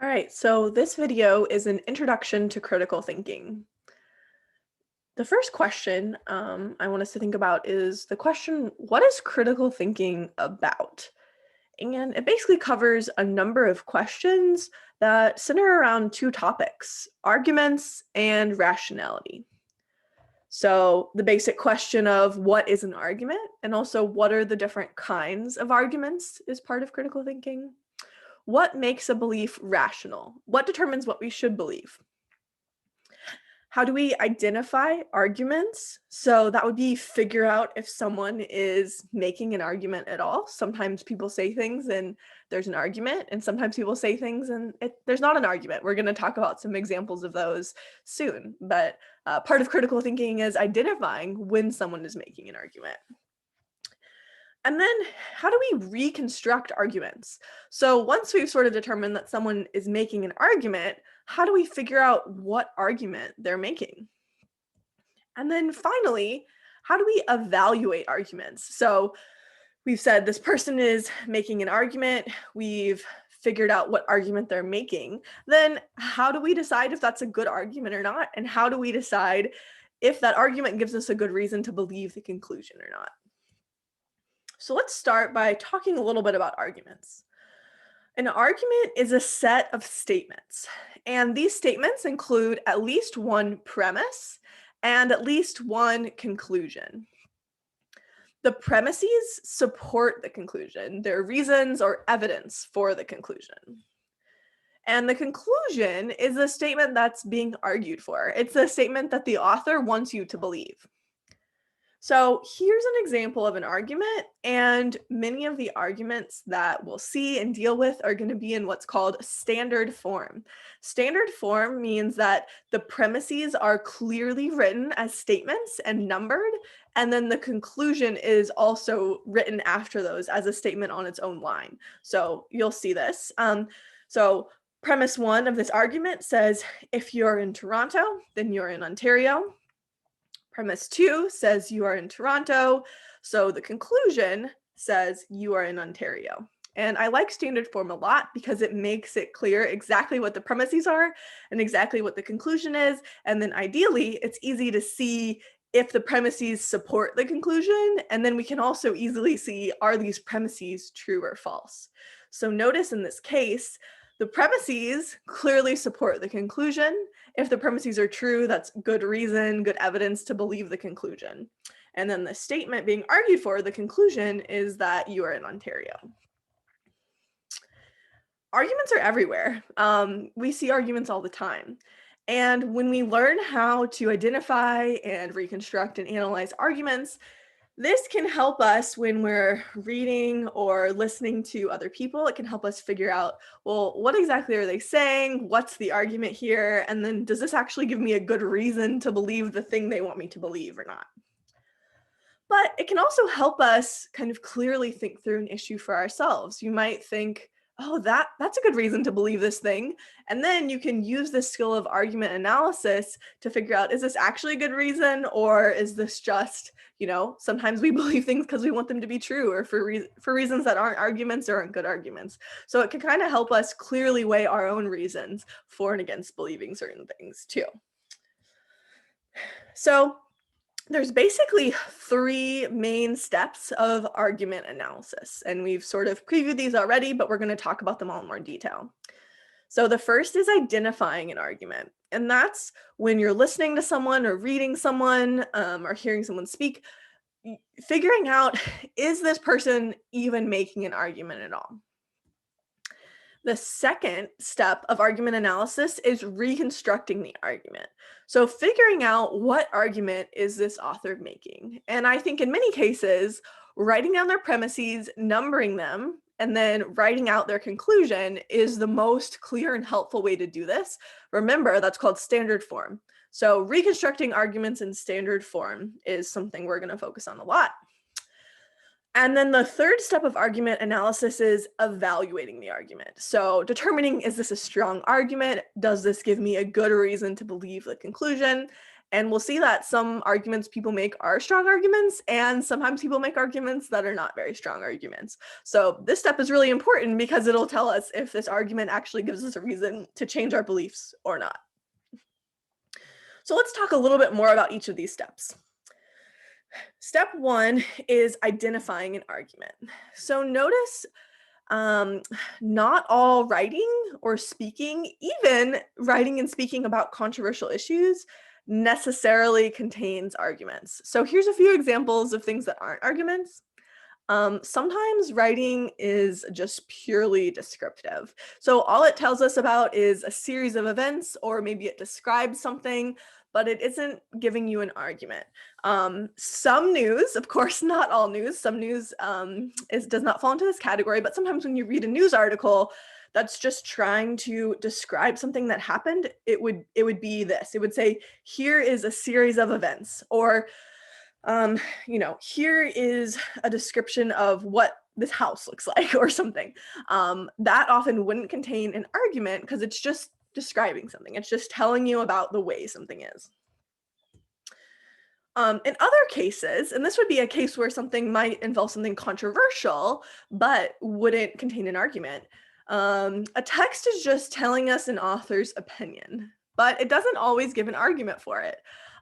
All right, so this video is an introduction to critical thinking. The first question I want us to think about is the question, what is critical thinking about? And it basically covers a number of questions that center around two topics, arguments and rationality. So the basic question of what is an argument and also what are the different kinds of arguments is part of critical thinking. What makes a belief rational? What determines what we should believe? How do we identify arguments? So that would be figure out if someone is making an argument at all. Sometimes people say things and there's an argument, and sometimes people say things and there's not an argument. We're going to talk about some examples of those soon, but part of critical thinking is identifying when someone is making an argument. And then how do we reconstruct arguments? So once we've sort of determined that someone is making an argument, how do we figure out what argument they're making? And then finally, how do we evaluate arguments? So we've said this person is making an argument, we've figured out what argument they're making. Then how do we decide if that's a good argument or not? And how do we decide if that argument gives us a good reason to believe the conclusion or not? So let's start by talking a little bit about arguments. An argument is a set of statements, and these statements include at least one premise and at least one conclusion. The premises support the conclusion. They're reasons or evidence for the conclusion. And the conclusion is a statement that's being argued for. It's a statement that the author wants you to believe. So here's an example of an argument, and many of the arguments that we'll see and deal with are going to be in what's called standard form. Standard form means that the premises are clearly written as statements and numbered, and then the conclusion is also written after those as a statement on its own line. So you'll see this. So premise one of this argument says, if you're in Toronto, then you're in Ontario. Premise two says you are in Toronto, so the conclusion says you are in Ontario. And I like standard form a lot because it makes it clear exactly what the premises are and exactly what the conclusion is. And then ideally, it's easy to see if the premises support the conclusion. And then we can also easily see, are these premises true or false? So notice in this case, the premises clearly support the conclusion. If the premises are true, that's good reason, good evidence to believe the conclusion. And then the statement being argued for, the conclusion, is that you are in Ontario. Arguments are everywhere. We see arguments all the time. And when we learn how to identify and reconstruct and analyze arguments, this can help us when we're reading or listening to other people. It can help us figure out, well, what exactly are they saying? What's the argument here? And then does this actually give me a good reason to believe the thing they want me to believe or not? But it can also help us kind of clearly think through an issue for ourselves. You might think, oh, that's a good reason to believe this thing. And then you can use this skill of argument analysis to figure out, is this actually a good reason? Or is this just, sometimes we believe things because we want them to be true or for reasons that aren't arguments or aren't good arguments. So it can kind of help us clearly weigh our own reasons for and against believing certain things too. So there's basically three main steps of argument analysis, and we've sort of previewed these already, but we're going to talk about them all in more detail. So the first is identifying an argument, and that's when you're listening to someone or reading someone or hearing someone speak, figuring out, is this person even making an argument at all? The second step of argument analysis is reconstructing the argument. So figuring out what argument is this author making. And I think in many cases, writing down their premises, numbering them, and then writing out their conclusion is the most clear and helpful way to do this. Remember, that's called standard form. So reconstructing arguments in standard form is something we're going to focus on a lot. And then the third step of argument analysis is evaluating the argument. So determining, is this a strong argument? Does this give me a good reason to believe the conclusion? And we'll see that some arguments people make are strong arguments, and sometimes people make arguments that are not very strong arguments. So this step is really important because it'll tell us if this argument actually gives us a reason to change our beliefs or not. So let's talk a little bit more about each of these steps. Step one is identifying an argument. So notice not all writing or speaking, even writing and speaking about controversial issues, necessarily contains arguments. So here's a few examples of things that aren't arguments. Sometimes writing is just purely descriptive. So all it tells us about is a series of events, or maybe it describes something, but it isn't giving you an argument. Some news, of course, not all news, some news does not fall into this category, but sometimes when you read a news article that's just trying to describe something that happened, it would be this. It would say, here is a series of events, or here is a description of what this house looks like or something. That often wouldn't contain an argument because it's just describing something. It's just telling you about the way something is. In other cases, and this would be a case where something might involve something controversial, but wouldn't contain an argument. A text is just telling us an author's opinion, but it doesn't always give an argument for it.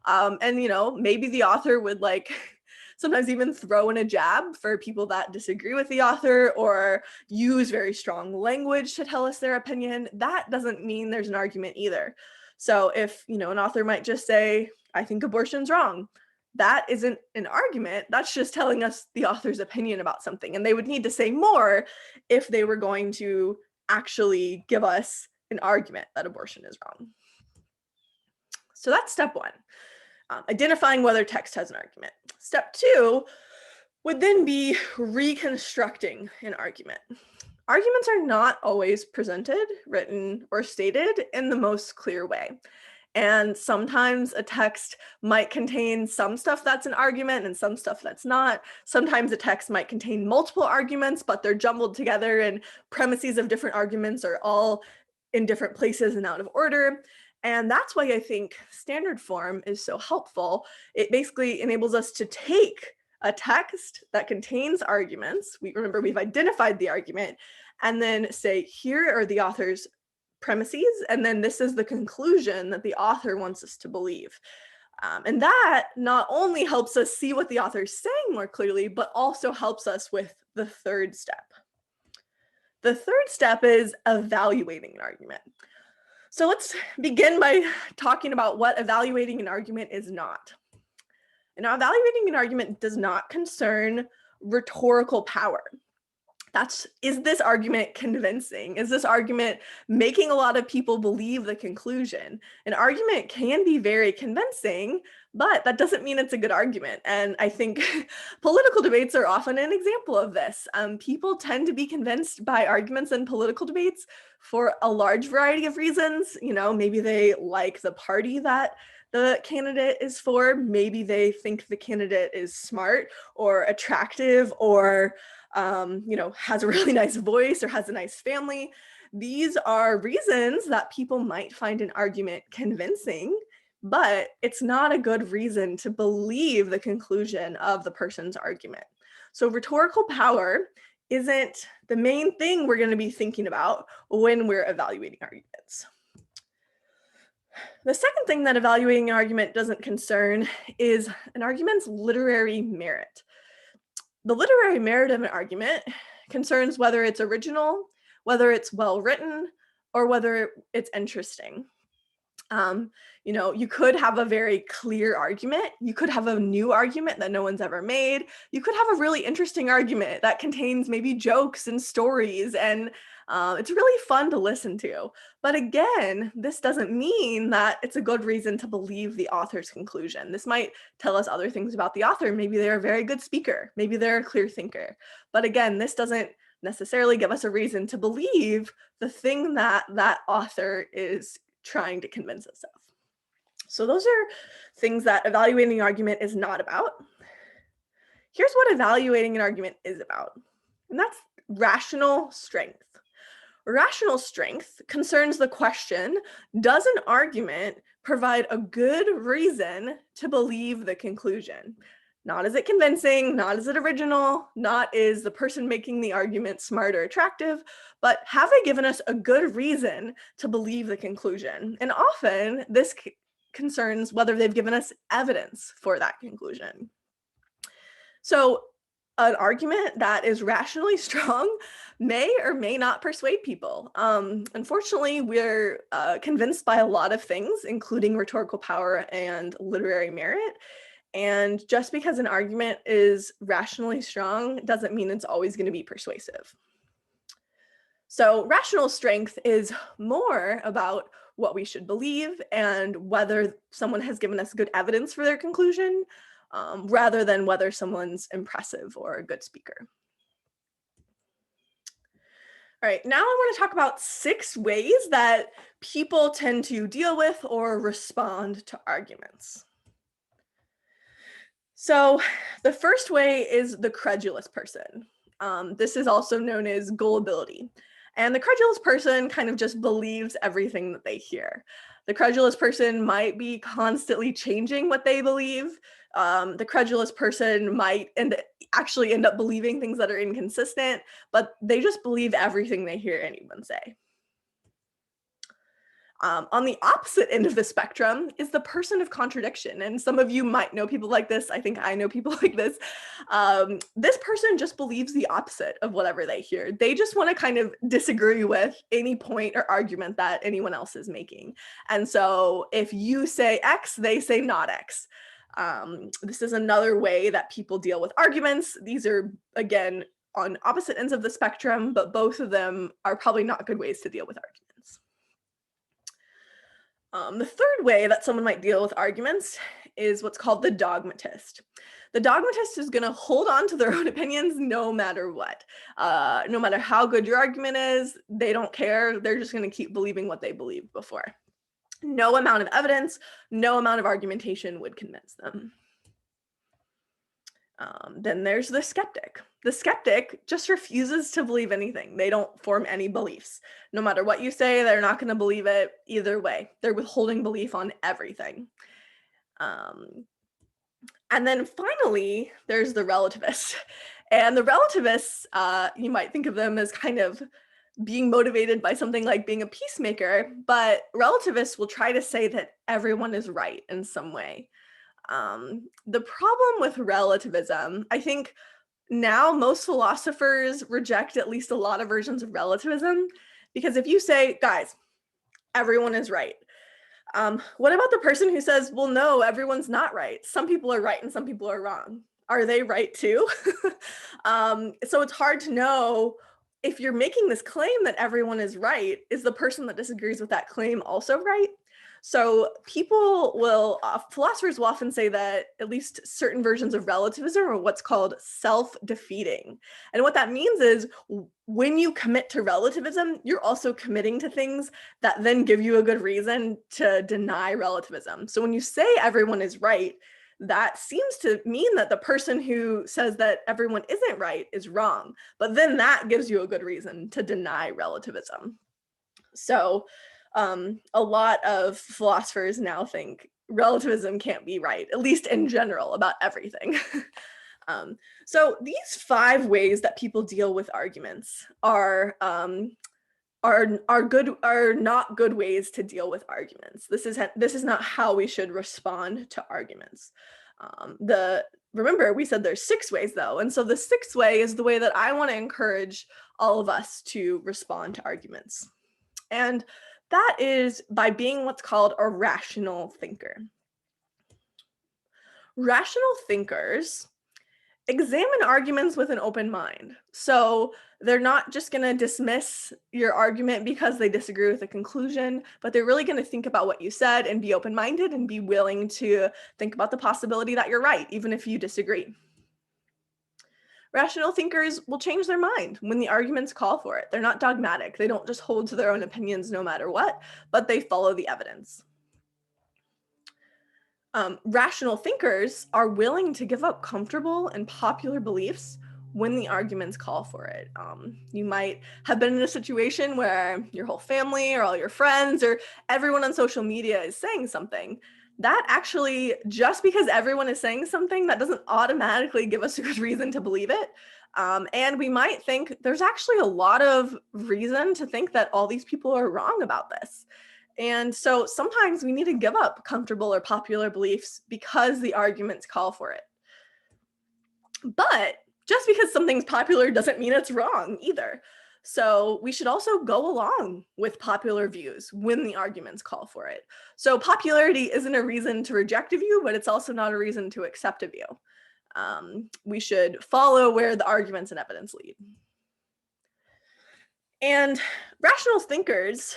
And maybe the author would sometimes even throw in a jab for people that disagree with the author, or use very strong language to tell us their opinion. That doesn't mean there's an argument either. So if, an author might just say, I think abortion's wrong, that isn't an argument. That's just telling us the author's opinion about something. And they would need to say more if they were going to actually give us an argument that abortion is wrong. So that's step one. Identifying whether text has an argument. Step two would then be reconstructing an argument. Arguments are not always presented, written, or stated in the most clear way. And sometimes a text might contain some stuff that's an argument and some stuff that's not. Sometimes a text might contain multiple arguments, but they're jumbled together and premises of different arguments are all in different places and out of order. And that's why I think standard form is so helpful. It basically enables us to take a text that contains arguments. Remember, we've identified the argument, and then say, here are the author's premises, and then this is the conclusion that the author wants us to believe. And that not only helps us see what the author is saying more clearly, but also helps us with the third step. The third step is evaluating an argument. So let's begin by talking about what evaluating an argument is not. Now, evaluating an argument does not concern rhetorical power. Is this argument convincing? Is this argument making a lot of people believe the conclusion? An argument can be very convincing, but that doesn't mean it's a good argument. And I think political debates are often an example of this. People tend to be convinced by arguments in political debates for a large variety of reasons. Maybe they like the party that the candidate is for. Maybe they think the candidate is smart or attractive, or has a really nice voice or has a nice family. These are reasons that people might find an argument convincing, but it's not a good reason to believe the conclusion of the person's argument. So rhetorical power isn't the main thing we're going to be thinking about when we're evaluating arguments. The second thing that evaluating an argument doesn't concern is an argument's literary merit. The literary merit of an argument concerns whether it's original, whether it's well written, or whether it's interesting. You could have a very clear argument. You could have a new argument that no one's ever made. You could have a really interesting argument that contains maybe jokes and stories, and it's really fun to listen to. But again, this doesn't mean that it's a good reason to believe the author's conclusion. This might tell us other things about the author. Maybe they're a very good speaker. Maybe they're a clear thinker. But again, this doesn't necessarily give us a reason to believe the thing that that author is trying to convince us of. So those are things that evaluating an argument is not about. Here's what evaluating an argument is about, and that's rational strength. Rational strength concerns the question, does an argument provide a good reason to believe the conclusion. Not is it convincing, not is it original, not is the person making the argument smart or attractive, but have they given us a good reason to believe the conclusion? And often this concerns whether they've given us evidence for that conclusion. So an argument that is rationally strong may or may not persuade people. Unfortunately, we're convinced by a lot of things, including rhetorical power and literary merit. And just because an argument is rationally strong doesn't mean it's always going to be persuasive. So rational strength is more about what we should believe and whether someone has given us good evidence for their conclusion, rather than whether someone's impressive or a good speaker. All right, now I want to talk about 6 ways that people tend to deal with or respond to arguments. So the first way is the credulous person. This is also known as gullibility. And the credulous person kind of just believes everything that they hear. The credulous person might be constantly changing what they believe. The credulous person might actually end up believing things that are inconsistent, but they just believe everything they hear anyone say. On the opposite end of the spectrum is the person of contradiction. And some of you might know people like this. I think I know people like this. This person just believes the opposite of whatever they hear. They just want to kind of disagree with any point or argument that anyone else is making. And so if you say X, they say not X. This is another way that people deal with arguments. These are, again, on opposite ends of the spectrum, but both of them are probably not good ways to deal with arguments. The third way that someone might deal with arguments is what's called the dogmatist. The dogmatist is going to hold on to their own opinions no matter what. No matter how good your argument is, they don't care. They're just going to keep believing what they believed before. No amount of evidence, no amount of argumentation would convince them. Then there's the skeptic. The skeptic just refuses to believe anything. They don't form any beliefs. No matter what you say, they're not going to believe it either way. They're withholding belief on everything. And then finally, there's the relativist. And the relativists, you might think of them as kind of being motivated by something like being a peacemaker, but relativists will try to say that everyone is right in some way. The problem with relativism, I think now most philosophers reject at least a lot of versions of relativism, because if you say, guys, everyone is right, what about the person who says, well, no, everyone's not right. Some people are right and some people are wrong. Are they right too? So it's hard to know if you're making this claim that everyone is right, is the person that disagrees with that claim also right? So philosophers will often say that at least certain versions of relativism are what's called self-defeating. And what that means is when you commit to relativism, you're also committing to things that then give you a good reason to deny relativism. So when you say everyone is right, that seems to mean that the person who says that everyone isn't right is wrong. But then that gives you a good reason to deny relativism. So a lot of philosophers now think relativism can't be right, at least in general, about everything. So these 5 ways that people deal with arguments are not good ways to deal with arguments. This is not how we should respond to arguments. Remember, we said there's 6 ways though, and so the 6th way is the way that I want to encourage all of us to respond to arguments. And that is by being what's called a rational thinker. Rational thinkers examine arguments with an open mind. So they're not just going to dismiss your argument because they disagree with the conclusion, but they're really going to think about what you said and be open-minded and be willing to think about the possibility that you're right, even if you disagree. Rational thinkers will change their mind when the arguments call for it. They're not dogmatic. They don't just hold to their own opinions no matter what, but they follow the evidence. Rational thinkers are willing to give up comfortable and popular beliefs when the arguments call for it. You might have been in a situation where your whole family or all your friends or everyone on social media is saying something. That actually, just because everyone is saying something, that doesn't automatically give us a good reason to believe it. And we might think there's actually a lot of reason to think that all these people are wrong about this. And so sometimes we need to give up comfortable or popular beliefs because the arguments call for it. But just because something's popular doesn't mean it's wrong either. So we should also go along with popular views when the arguments call for it. So popularity isn't a reason to reject a view, but it's also not a reason to accept a view. We should follow where the arguments and evidence lead. And rational thinkers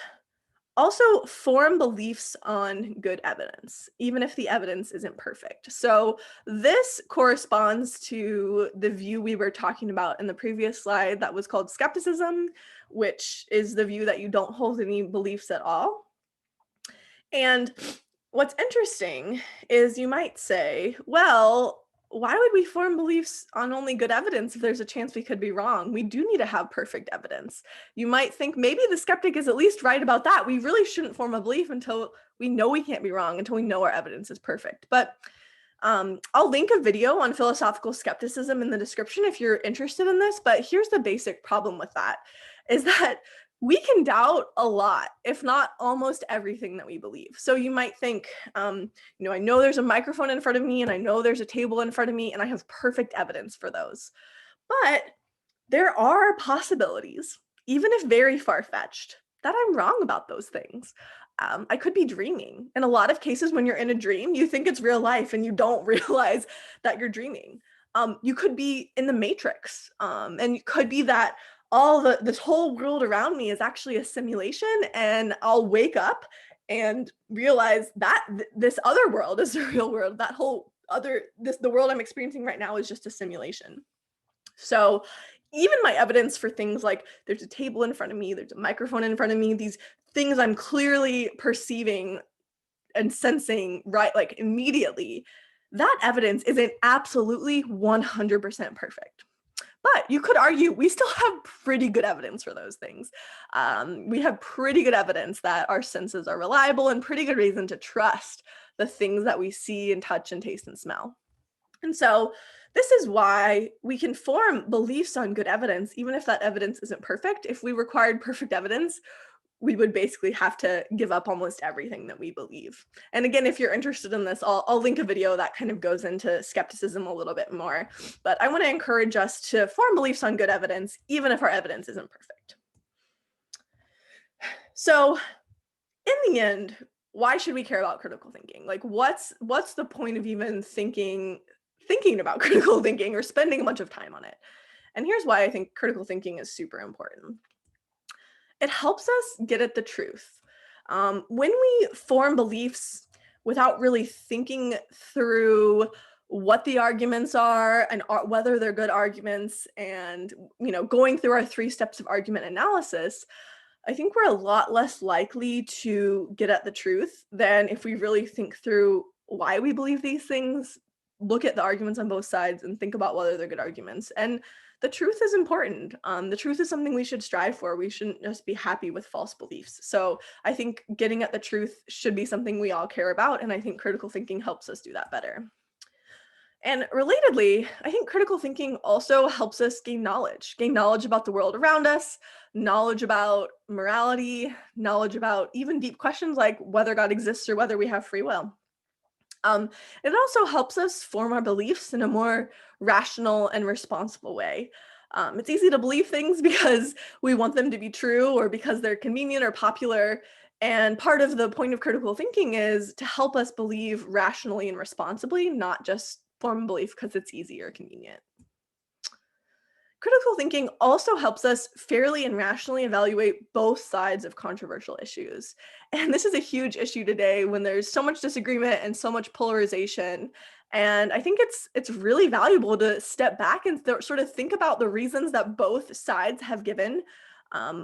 also form beliefs on good evidence, even if the evidence isn't perfect. So this corresponds to the view we were talking about in the previous slide that was called skepticism, which is the view that you don't hold any beliefs at all. And what's interesting is you might say, well, why would we form beliefs on only good evidence if there's a chance we could be wrong? We do need to have perfect evidence. You might think maybe the skeptic is at least right about that. We really shouldn't form a belief until we know we can't be wrong, until we know our evidence is perfect. But I'll link a video on philosophical skepticism in the description if you're interested in this. But here's the basic problem with that, is that we can doubt a lot, if not almost everything that we believe. So you might think, I know there's a microphone in front of me and I know there's a table in front of me and I have perfect evidence for those. But there are possibilities, even if very far-fetched, that I'm wrong about those things. I could be dreaming. In a lot of cases, when you're in a dream, you think it's real life and you don't realize that you're dreaming. You could be in the Matrix, and it could be that this whole world around me is actually a simulation, and I'll wake up and realize that this other world is the real world. The world I'm experiencing right now is just a simulation. So even my evidence for things like there's a table in front of me, there's a microphone in front of me, these things I'm clearly perceiving and sensing right, like immediately, that evidence isn't absolutely 100% perfect. But you could argue we still have pretty good evidence for those things. We have pretty good evidence that our senses are reliable and pretty good reason to trust the things that we see and touch and taste and smell. And so this is why we can form beliefs on good evidence, even if that evidence isn't perfect. If we required perfect evidence, we would basically have to give up almost everything that we believe. And again, if you're interested in this, I'll link a video that kind of goes into skepticism a little bit more. But I want to encourage us to form beliefs on good evidence, even if our evidence isn't perfect. So in the end, why should we care about critical thinking? Like, what's the point of even thinking about critical thinking or spending a bunch of time on it? And here's why I think critical thinking is super important. It helps us get at the truth. When we form beliefs without really thinking through what the arguments are and whether they're good arguments and going through our 3 steps of argument analysis, I think we're a lot less likely to get at the truth than if we really think through why we believe these things, look at the arguments on both sides, and think about whether they're good arguments. And the truth is important. The truth is something we should strive for. We shouldn't just be happy with false beliefs. So I think getting at the truth should be something we all care about, and I think critical thinking helps us do that better. And relatedly, I think critical thinking also helps us gain knowledge about the world around us, knowledge about morality, knowledge about even deep questions like whether God exists or whether we have free will. It also helps us form our beliefs in a more rational and responsible way. It's easy to believe things because we want them to be true or because they're convenient or popular. And part of the point of critical thinking is to help us believe rationally and responsibly, not just form a belief because it's easy or convenient. Critical thinking also helps us fairly and rationally evaluate both sides of controversial issues. And this is a huge issue today when there's so much disagreement and so much polarization. And I think it's really valuable to step back and sort of think about the reasons that both sides have given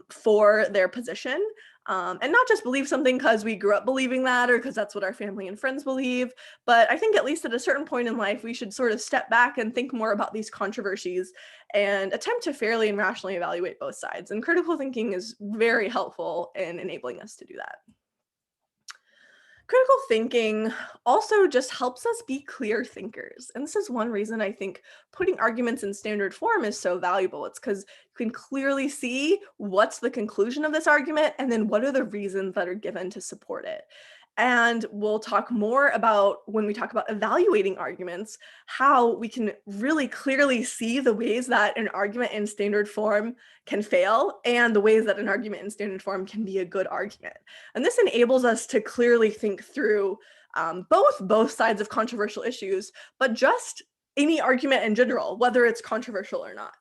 for their position. And not just believe something because we grew up believing that or because that's what our family and friends believe, but I think at least at a certain point in life, we should sort of step back and think more about these controversies and attempt to fairly and rationally evaluate both sides. And critical thinking is very helpful in enabling us to do that. Critical thinking also just helps us be clear thinkers. And this is one reason I think putting arguments in standard form is so valuable. It's because you can clearly see what's the conclusion of this argument and then what are the reasons that are given to support it. And we'll talk more about, when we talk about evaluating arguments, how we can really clearly see the ways that an argument in standard form can fail and the ways that an argument in standard form can be a good argument. And this enables us to clearly think through both sides of controversial issues, but just any argument in general, whether it's controversial or not.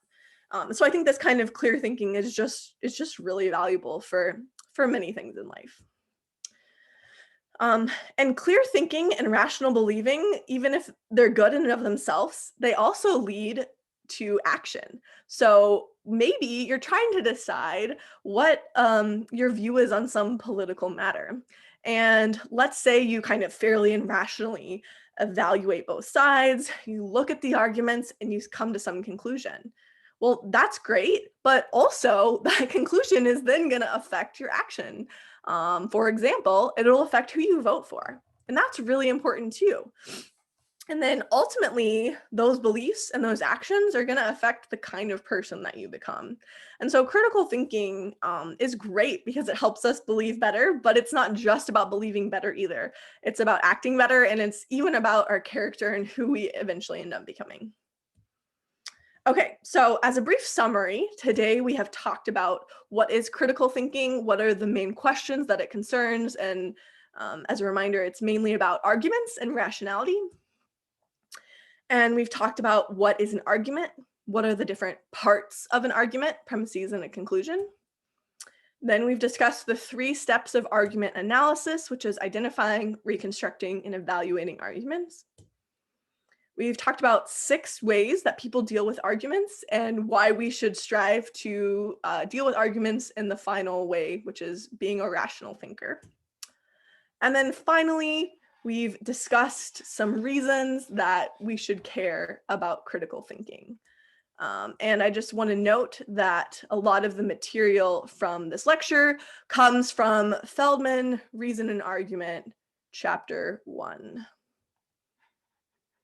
So I think this kind of clear thinking is just really valuable for many things in life. And clear thinking and rational believing, even if they're good in and of themselves, they also lead to action. So maybe you're trying to decide what your view is on some political matter. And let's say you kind of fairly and rationally evaluate both sides, you look at the arguments, and you come to some conclusion. Well, that's great, but also that conclusion is then going to affect your action. For example, it'll affect who you vote for. And that's really important too. And then ultimately, those beliefs and those actions are going to affect the kind of person that you become. And so critical thinking is great because it helps us believe better, but it's not just about believing better either. It's about acting better, and it's even about our character and who we eventually end up becoming. Okay, so as a brief summary, today we have talked about what is critical thinking, what are the main questions that it concerns, and as a reminder, it's mainly about arguments and rationality. And we've talked about what is an argument, what are the different parts of an argument, premises and a conclusion. Then we've discussed the 3 steps of argument analysis, which is identifying, reconstructing, and evaluating arguments. We've talked about 6 ways that people deal with arguments and why we should strive to deal with arguments in the final way, which is being a rational thinker. And then finally, we've discussed some reasons that we should care about critical thinking. And I just want to note that a lot of the material from this lecture comes from Feldman, Reason and Argument, Chapter 1.